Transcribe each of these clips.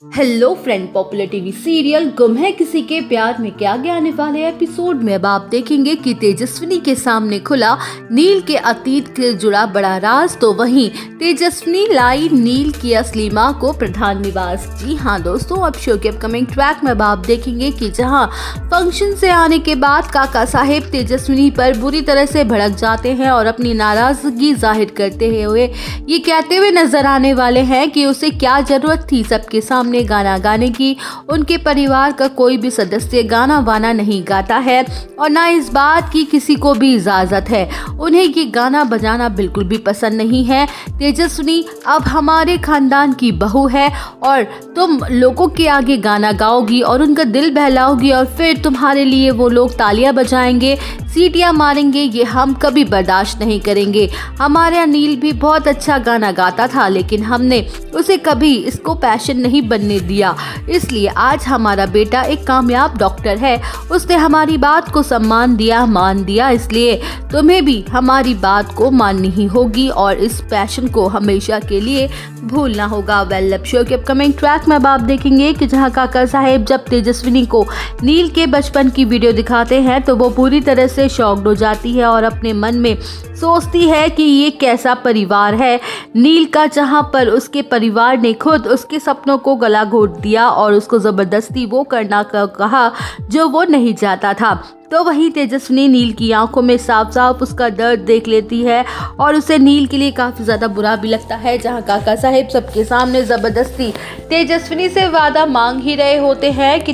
Hello friend, popular TV serial गुम है किसी के प्यार में क्या आगे आने वाले एपिसोड में अब आप देखेंगे कि तेजस्विनी के सामने खुला नील के अतीत से जुड़ा बड़ा राज। तो वहीं तेजस्विनी लाई नील की असली मां को प्रधान निवास। जी हाँ दोस्तों, अब शो के अपकमिंग ट्रैक में अब आप देखेंगे कि जहां फंक्शन से आने के बाद काका साहेब तेजस्विनी पर बुरी तरह से भड़क जाते हैं और अपनी नाराजगी जाहिर करते हुए ये कहते हुए नजर आने वाले हैं कि उसे क्या जरूरत थी सबके सामने गाना गाने की। उनके परिवार का कोई भी सदस्य गाना वाना नहीं गाता है और ना इस बात की किसी को भी इजाजत है। उन्हें ये गाना बजाना बिल्कुल भी पसंद नहीं है। तेजस्विनी अब हमारे खानदान की बहू है और तुम लोगों के आगे गाना गाओगी और उनका दिल बहलाओगी और फिर तुम्हारे लिए वो लोग तालियां बजाएंगे, सीटियां मारेंगे, ये हम कभी बर्दाश्त नहीं करेंगे। हमारे अनिल भी बहुत अच्छा गाना गाता था, लेकिन हमने उसे कभी इसको पैशन नहीं बनने दिया। इसलिए आज हमारा बेटा एक कामयाब डॉक्टर है, उसने हमारी बात को सम्मान दिया, मान दिया। इसलिए तुम्हें भी हमारी बात को माननी ही होगी और इस पैशन को हमेशा के लिए भूलना होगा। वेल, अब शो के अपकमिंग ट्रैक में अब आप देखेंगे कि जहां काका साहेब जब तेजस्विनी को नील के बचपन की वीडियो दिखाते हैं तो वो पूरी तरह से शॉक्ड हो जाती है और अपने मन में सोचती है कि ये कैसा परिवार है नील का, जहां पर उसके परिवार ने खुद उसके सपनों को गला घोट दिया और उसको जबरदस्ती वो करना कहा जो वो नहीं चाहता था। तो वहीं तेजस्विनी नील की आंखों में साफ साफ उसका दर्द देख लेती है और उसे नील के लिए काफ़ी ज़्यादा बुरा भी लगता है। जहां काका साहेब सबके सामने ज़बरदस्ती तेजस्विनी से वादा मांग ही रहे होते हैं कि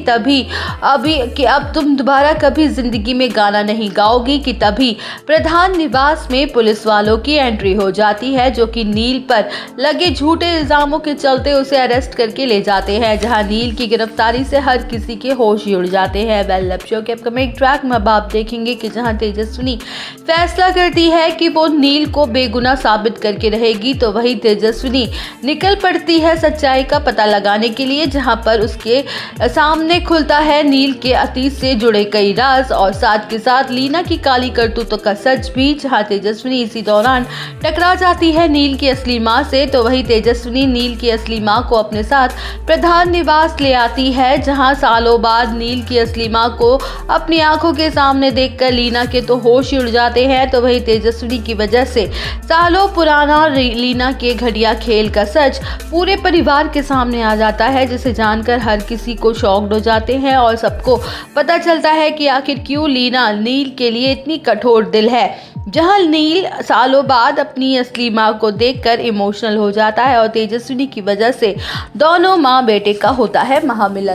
अब तुम दोबारा कभी ज़िंदगी में गाना नहीं गाओगी, कि तभी प्रधान निवास में पुलिस वालों की एंट्री हो जाती है, जो कि नील पर लगे झूठे इल्ज़ामों के चलते उसे अरेस्ट करके ले जाते हैं। जहाँ नील की गिरफ्तारी से हर किसी के होश ही उड़ जाते हैं। वेल, अब शो के अपकमिंग ट्रैक में अब आप देखेंगे कि जहां तेजस्विनी फैसला करती है कि वो नील को बेगुनाह साबित करके रहेगी, तो वही तेजस्विनी निकल पड़ती है सच्चाई का पता लगाने के लिए, जहां पर उसके सामने खुलता है नील के अतीत से जुड़े कई राज और साथ के साथ लीना की काली करतूतों का सच भी। जहां तेजस्विनी इसी दौरान टकरा जाती है नील की असली मां से, तो वही तेजस्विनी नील की असली मां को अपने साथ प्रधान निवास ले आती है, जहां सालों बाद नील की असली मां को अपनी आंखों के सामने देखकर लीना के तो होश ही उड़ जाते हैं। तो वही तेजस्विनी की वजह से सालों पुराना लीना के घटिया खेल का सच पूरे परिवार के सामने आ जाता है, जिसे जानकर हर किसी को शॉक्ड हो जाते हैं और सबको पता चलता है कि आखिर क्यों लीना नील के लिए इतनी कठोर दिल है। जहां नील सालों बाद अपनी असली मां को देखकर इमोशनल हो जाता है और तेजस्विनी की वजह से दोनों मां बेटे का होता है महामिलन।